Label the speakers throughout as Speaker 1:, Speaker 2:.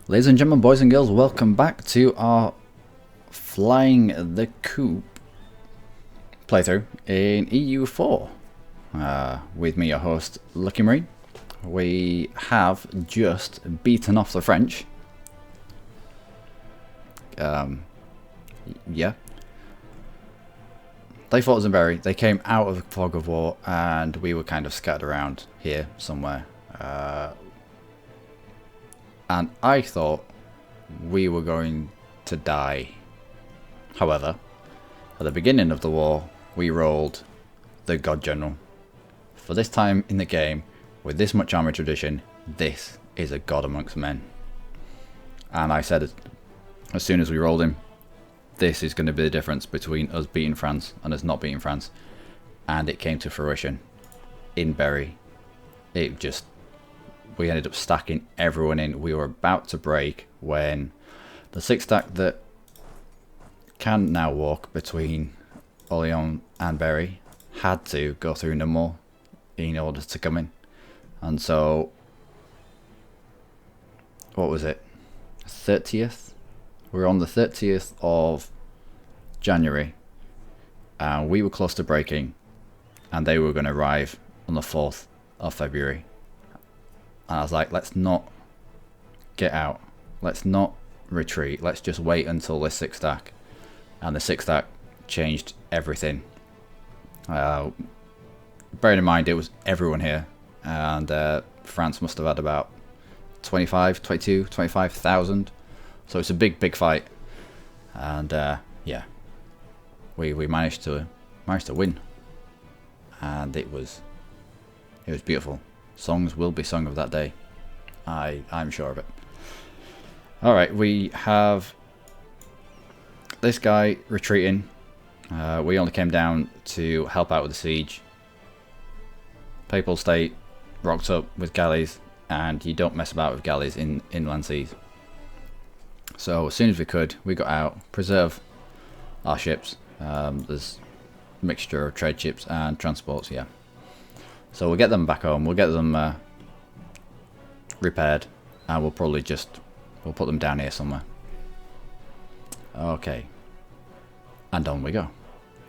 Speaker 1: Ladies and gentlemen, boys and girls, welcome back to our Flying the Coup playthrough in EU4. With me, your host, Luckymarine. We have just beaten off the French. Yeah. They fought us in Berry. They came out of the fog of war, and we were kind of scattered around here somewhere. And I thought we were going to die. However, at the beginning of the war, we rolled the God General. For this time in the game, with this much army tradition, this is a god amongst men. And I said, as soon as we rolled him, this is going to be the difference between us beating France and us not beating France. And it came to fruition in Berry. We ended up stacking everyone in. We were about to break when the six stack that can now walk between Orléans and Berry had to go through Namur in order to come in. And so, what was it? 30th? We were on the 30th of January, and we were close to breaking, and they were going to arrive on the 4th of February. And I was like, let's not get out. Let's not retreat. Let's just wait until this six stack. And the six stack changed everything. Bearing in mind, it was everyone here. And France must have had about 25,000. So it's a big fight. And yeah, we managed to win. And it was beautiful. Songs will be sung of that day. I'm sure of it. Alright, we have this guy retreating. We only came down to help out with the siege. Papal State rocked up with galleys, and you don't mess about with galleys in inland seas. So as soon as we could, we got out, preserve our ships. There's a mixture of trade ships and transports, yeah. So we'll get them back home, we'll get them repaired, and we'll probably we'll put them down here somewhere. Okay. And on we go.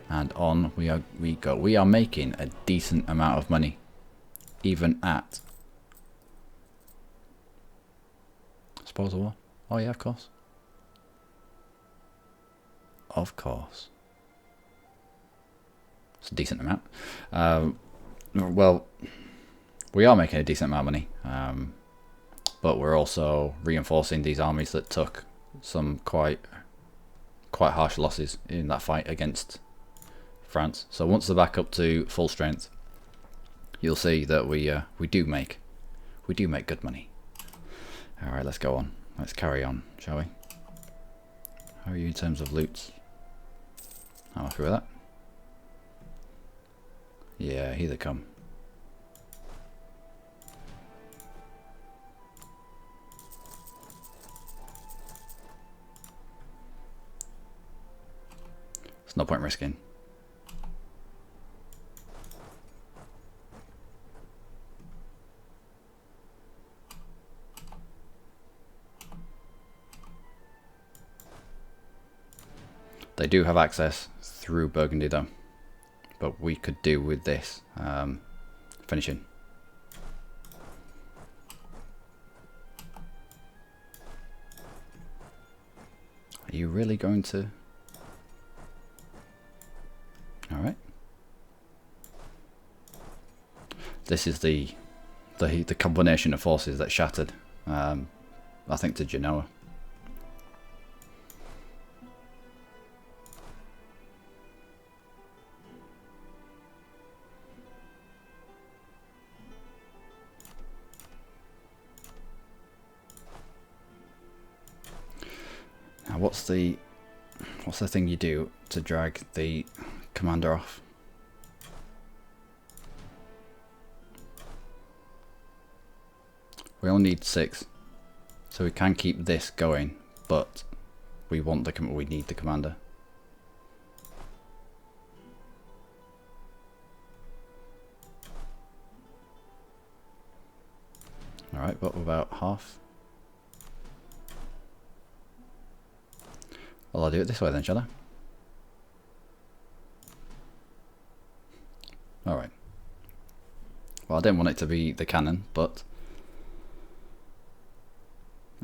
Speaker 1: And on we go. We are making a decent amount of money. Even at spoils of war. Oh yeah, of course. Of course. It's a decent amount. Well, we are making a decent amount of money, but we're also reinforcing these armies that took some quite harsh losses in that fight against France. So once they're back up to full strength, you'll see that we do make good money. All right, let's go on. Let's carry on, shall we? How are you in terms of loots? I'm happy with that. Yeah, here they come. There's no point risking. They do have access through Burgundy though. But we could do with this finishing. Are you really going to? All right. This is the combination of forces that shattered. I think to Genoa. What's the thing you do to drag the commander off? We only need 6, so we can keep this going, but we need the commander. Alright, but about half. Well, I'll do it this way then, shall I? Alright. Well, I didn't want it to be the cannon, but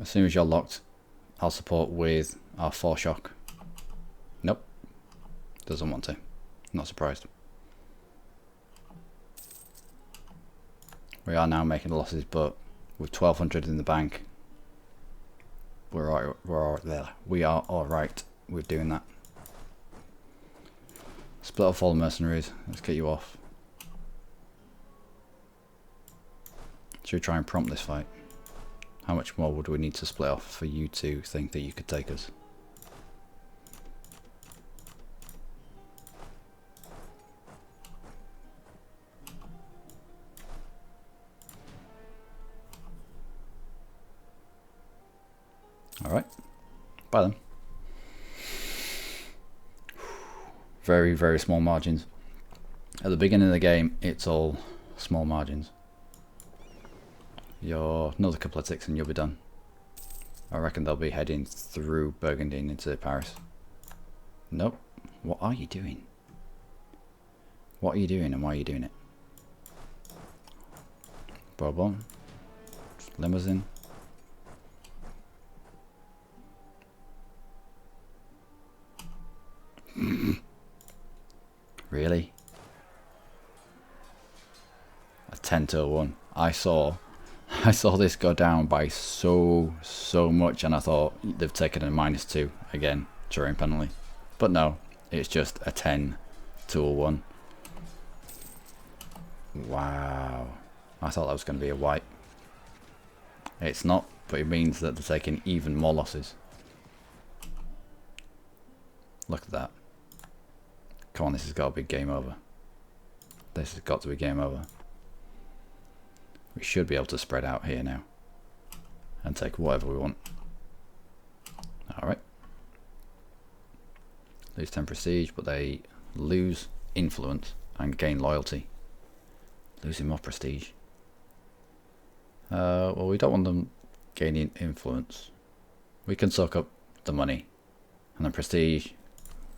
Speaker 1: as soon as you're locked, I'll support with our 4 shock. Nope. Doesn't want to. Not surprised. We are now making losses, but with 1200 in the bank, we are alright with doing that. Split off all the mercenaries. Let's get you off. Should we try and prompt this fight? How much more would we need to split off for you to think that you could take us? Alright. Bye then. Very, very small margins. At the beginning of the game, it's all small margins. You're another couple of ticks and you'll be done. I reckon they'll be heading through Burgundy and into Paris. Nope. What are you doing? What are you doing and why are you doing it? Bourbon. Limousine. Really? A 10-1. I saw this go down by so much, and I thought they've taken a -2 again, terrain penalty. But no, it's just a 10-1. Wow. I thought that was going to be a wipe. It's not, but it means that they're taking even more losses. Look at that. Come on, this has got to be game over. This has got to be game over. We should be able to spread out here now and take whatever we want. Alright. Lose 10 prestige, but they lose influence and gain loyalty. Losing more prestige. Well, we don't want them gaining influence. We can soak up the money. And then prestige,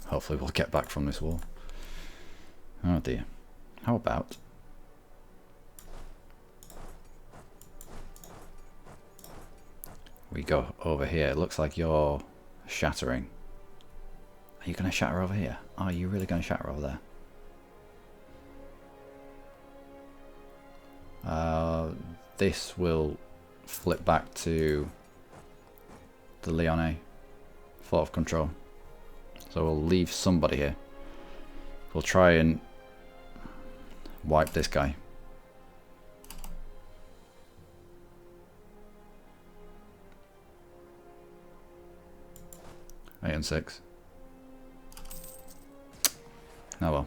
Speaker 1: hopefully we'll get back from this war. Oh dear. How about... we go over here. It looks like you're shattering. Are you going to shatter over here? Are you really going to shatter over there? This will flip back to the Lyonnais Fort of Control. So we'll leave somebody here. We'll try and wipe this guy. Eight and 6. Oh well.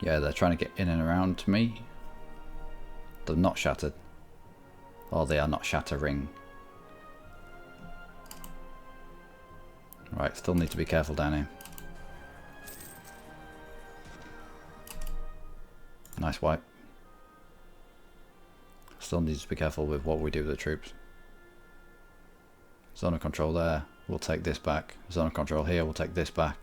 Speaker 1: Yeah, they're trying to get in and around me. They're not shattered. Or they are not shattering. Right, still need to be careful down here. Nice wipe. Still need to be careful with what we do with the troops. Zone of control there. We'll take this back. Zone of control here. We'll take this back.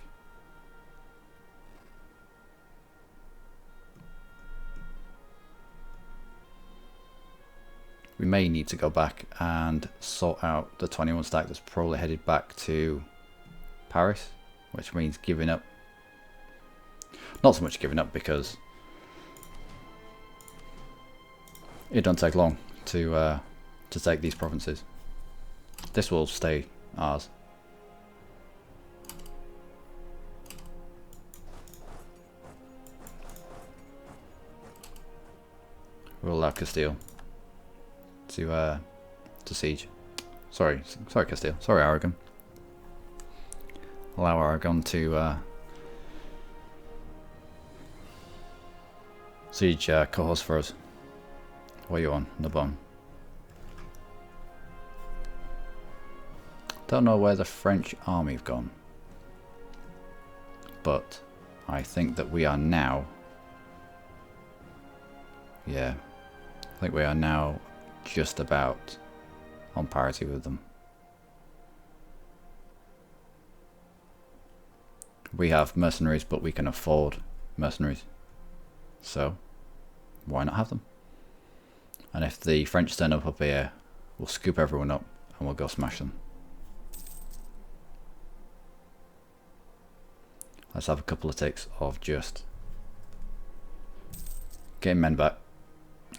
Speaker 1: We may need to go back and sort out the 21 stack that's probably headed back to Paris, which means giving up. Not so much giving up, because it don't take long to take these provinces. This will stay ours. We'll allow Castile to siege. Sorry Castile. Sorry Aragon. Allow Aragon to siege Cahors for us. What are you on? Narbonne. Don't know where the French army have gone, but I think that we are now, yeah, I think we are now just about on parity with them. We have mercenaries, but we can afford mercenaries, so why not have them? And if the French turn up here, we'll scoop everyone up and we'll go smash them. Let's have a couple of ticks of just getting men back,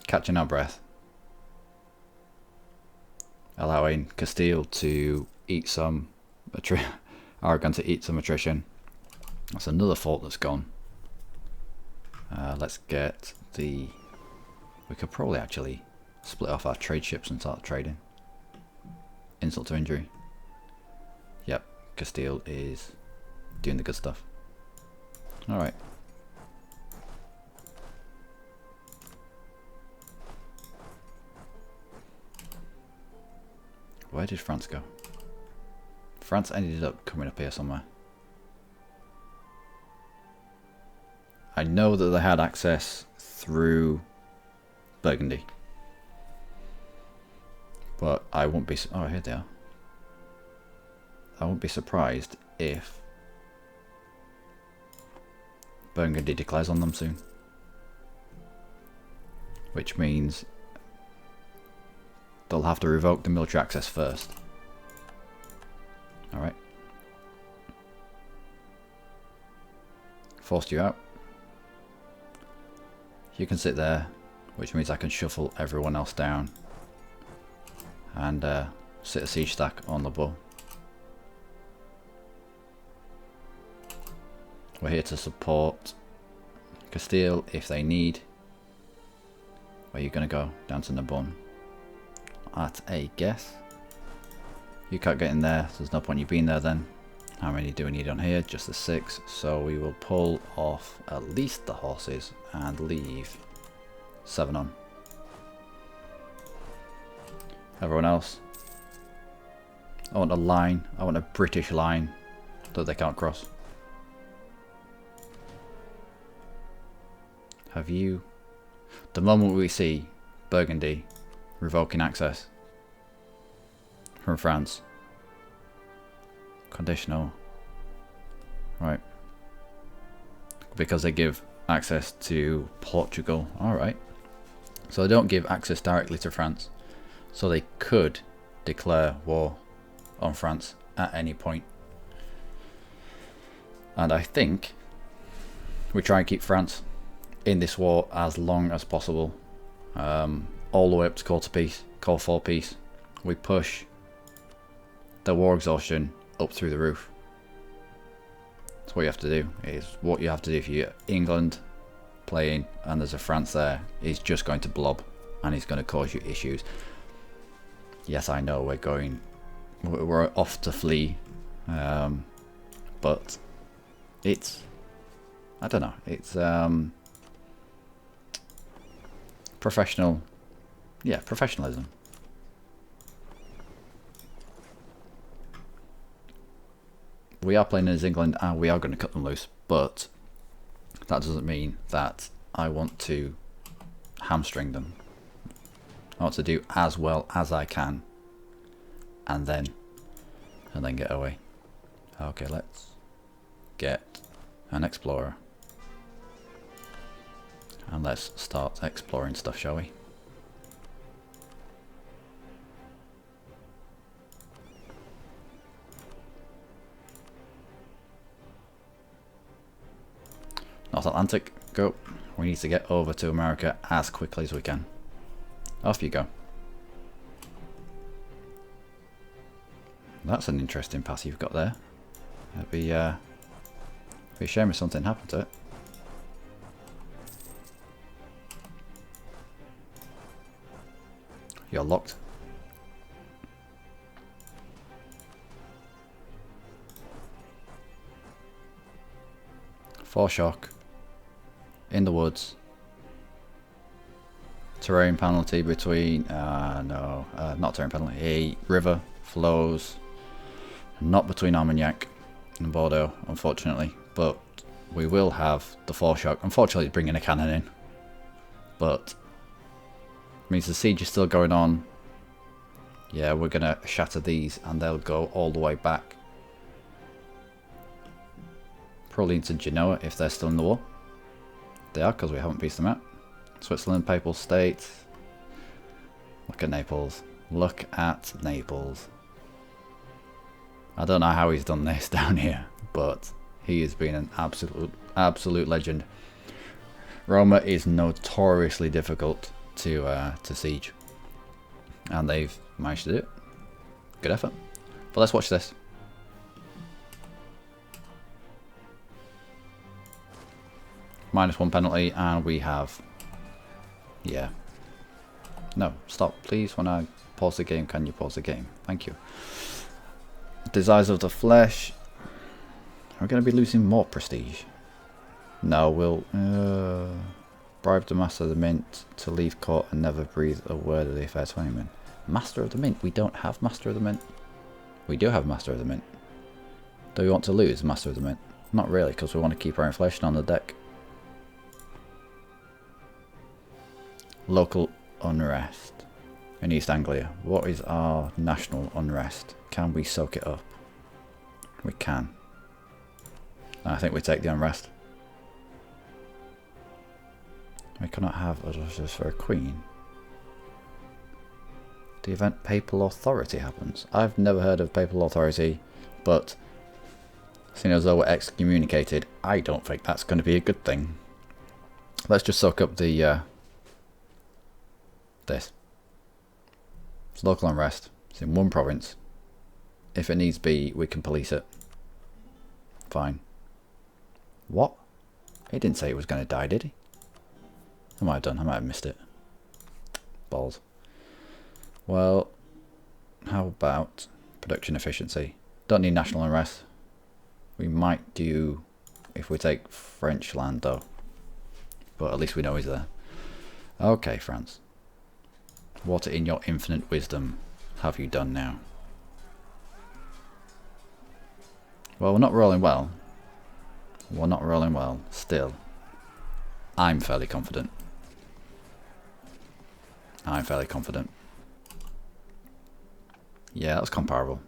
Speaker 1: catching our breath, allowing Castile to eat some Aragon to eat some attrition. That's another fort that's gone. Let's get the... We could probably actually split off our trade ships and start trading. Insult to injury. Yep, Castile is doing the good stuff. Alright. Where did France go? France ended up coming up here somewhere. I know that they had access through Burgundy, but I won't be... Oh, here they are. I won't be surprised if Burgundy declares on them soon, which means they'll have to revoke the military access first. Alright. Forced you out. You can sit there, which means I can shuffle everyone else down and sit a siege stack on the bull. We're here to support Castile if they need. Where are you going to go? Down to Narbonne. At a guess. You can't get in there, so there's no point you being there then. How many do we need on here? Just the 6. So we will pull off at least the horses and leave 7 on. Everyone else. I want a line. I want a British line that they can't cross. Have you... The moment we see Burgundy revoking access from France. Conditional. Right. Because they give access to Portugal. Alright. So they don't give access directly to France. So they could declare war on France at any point. And I think we try and keep France in this war as long as possible. All the way up to call for peace. We push the war exhaustion up through the roof. That's what you have to do. Is what you have to do if you're England playing and there's a France there. He's just going to blob and he's going to cause you issues. Yes, I know we're off to flee, but it's, I don't know, it's professionalism. We are playing as England and we are going to cut them loose, but that doesn't mean that I want to hamstring them. I want to do as well as I can and then get away. Okay, let's get an explorer and let's start exploring stuff, shall we? North Atlantic, go. We need to get over to America as quickly as we can. Off you go. That's an interesting pass you've got there. It'd be a shame if something happened to it. You're locked. Foreshock. In the woods. Terrain penalty between, not terrain penalty, a river flows Not between Armagnac and Bordeaux, unfortunately. But we will have the foreshock. Unfortunately, bringing a cannon in. But it means the siege is still going on. Yeah, we're going to shatter these and they'll go all the way back. Probably into Genoa if they're still in the war. They are, because we haven't pieced them out. Switzerland, Papal State. Look at Naples. Look at Naples. I don't know how he's done this down here, but he has been an absolute legend. Roma is notoriously difficult to siege, and they've managed to do it. Good effort. But let's watch this. -1 penalty, and we have... Yeah. No, stop, please. When I pause the game, can you pause the game? Thank you. Desires of the Flesh. We're going to be losing more prestige. No, we'll bribe the Master of the Mint to leave court and never breathe a word of the affair to anyone. Master of the Mint? We don't have Master of the Mint. We do have Master of the Mint. Do we want to lose Master of the Mint? Not really, because we want to keep our inflation on the deck. Local unrest in East Anglia. What is our national unrest? Can we soak it up? We can. I think we take the unrest. We cannot have us for a queen. The event Papal Authority happens. I've never heard of Papal Authority, but seeing as though we're excommunicated, I don't think that's going to be a good thing. Let's just soak up the this. It's local unrest. It's in one province. If it needs be, we can police it. Fine. What? He didn't say he was going to die, did he? I might have done. I might have missed it. Balls. Well, how about production efficiency? Don't need national unrest. We might do if we take French land though. But at least we know he's there. Okay, France. What in your infinite wisdom have you done now? Well, we're not rolling well. We're not rolling well. Still, I'm fairly confident. I'm fairly confident. Yeah, that's comparable.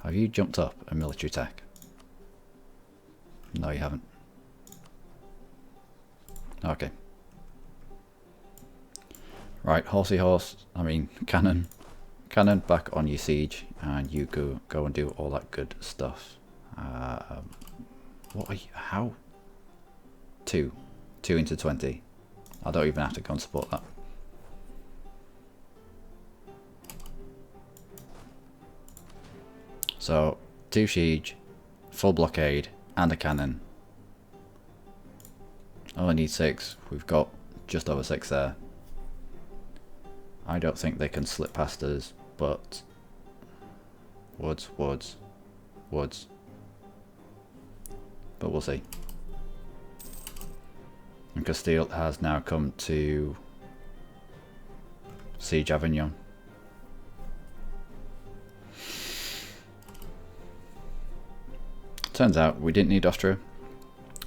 Speaker 1: Have you jumped up a military tech? No, you haven't. Okay. Right, horsey horse. I mean, cannon. Cannon back on your siege, and you go and do all that good stuff. What are you? How? 2 into 20. I don't even have to go and support that. So 2 siege, full blockade, and a cannon. Only need 6. We've got just over 6 there. I don't think they can slip past us, but woods. But we'll see. And Castile has now come to siege Avignon. Turns out we didn't need Austria,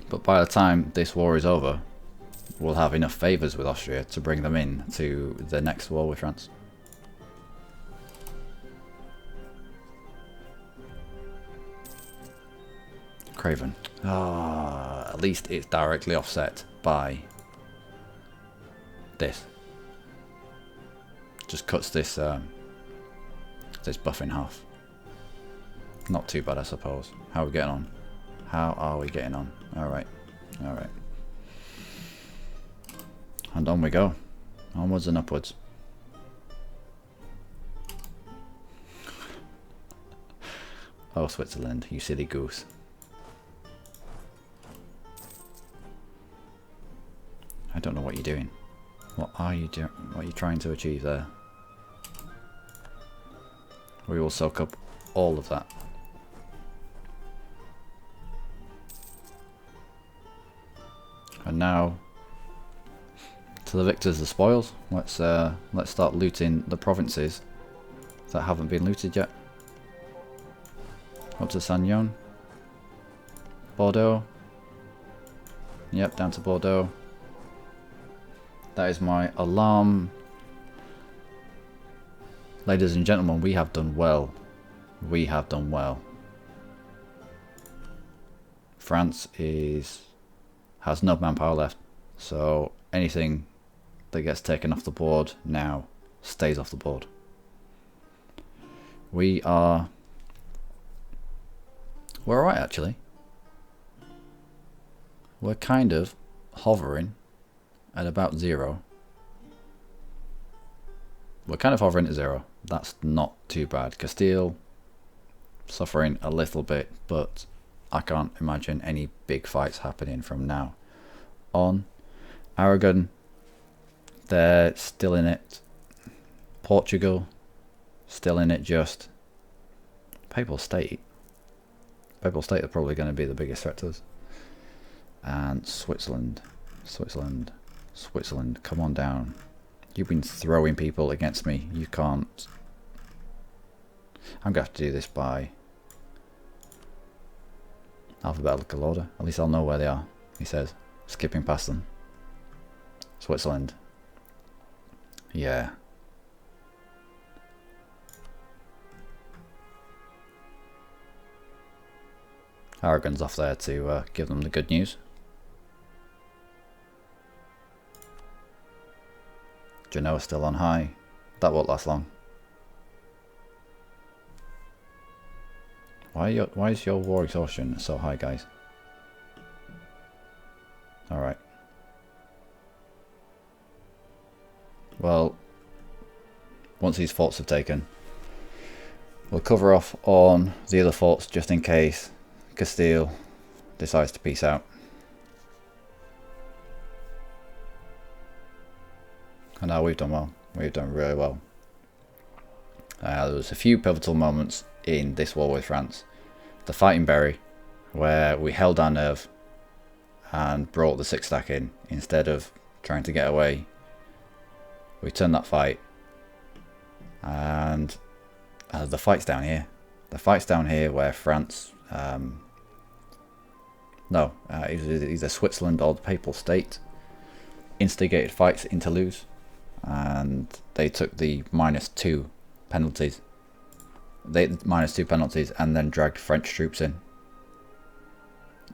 Speaker 1: but by the time this war is over, we'll have enough favours with Austria to bring them in to the next war with France. Craven. Ah, at least it's directly offset by this. Just cuts this this buff in half. Not too bad, I suppose. How are we getting on? How are we getting on? Alright. Alright. And on we go. Onwards and upwards. Oh, Switzerland, you silly goose. I don't know what you're doing. What are you doing? What are you trying to achieve there? We will soak up all of that. And now, to the victors the spoils. Let's start looting the provinces that haven't been looted yet. Up to Sagnon. Bordeaux. Yep, down to Bordeaux. That is my alarm. Ladies and gentlemen, we have done well. We have done well. France has no manpower left, so anything that gets taken off the board now stays off the board. We're alright actually. We're kind of hovering at about 0. We're kind of hovering at 0. That's not too bad. Castile suffering a little bit, but I can't imagine any big fights happening from now on. Aragon, they're still in it. Portugal, still in it just. Papal State are probably going to be the biggest threat to us. And Switzerland, come on down. You've been throwing people against me. You can't. I'm going to have to do this by alphabetical order. At least I'll know where they are, he says, skipping past them. Switzerland. Yeah. Aragon's off there to give them the good news. Genoa's still on high. That won't last long. Why is your war exhaustion so high, guys? Alright. Well, once these forts are taken, we'll cover off on the other forts just in case Castile decides to peace out. And now we've done well. We've done really well. There was a few pivotal moments in this war with France. The fight in Berry, where we held our nerve and brought the 6 stack in instead of trying to get away. We turned that fight, and the fight's down here. The fight's down here where France, either Switzerland or the Papal State instigated fights in Toulouse, and they took the -2 penalties. -2 penalties and then dragged French troops in.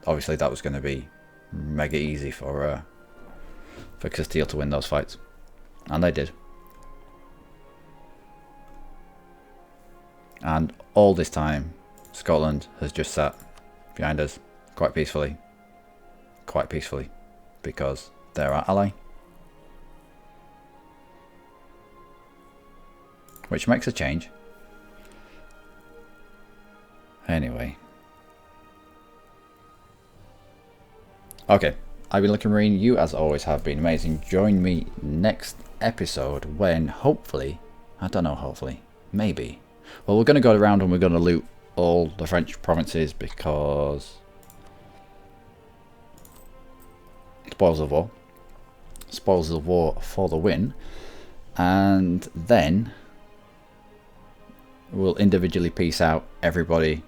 Speaker 1: Obviously that was going to be mega easy for Castile to win those fights, and they did. And all this time Scotland has just sat behind us quite peacefully, because they're our ally, which makes a change. Anyway. Okay, I've been Luckymarine. You, as always, have been amazing. Join me next episode when, hopefully, I don't know, hopefully, maybe. Well, we're going to go around and we're going to loot all the French provinces because spoils of war. Spoils of war for the win. And then we'll individually peace out everybody,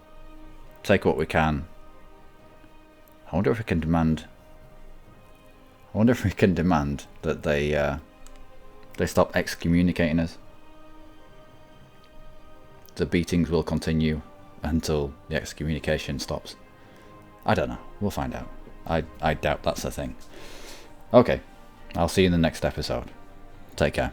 Speaker 1: take what we can. I wonder if we can demand that they stop excommunicating us. The beatings will continue until the excommunication stops. I don't know. We'll find out. I doubt that's a thing. Okay. I'll see you in the next episode. Take care.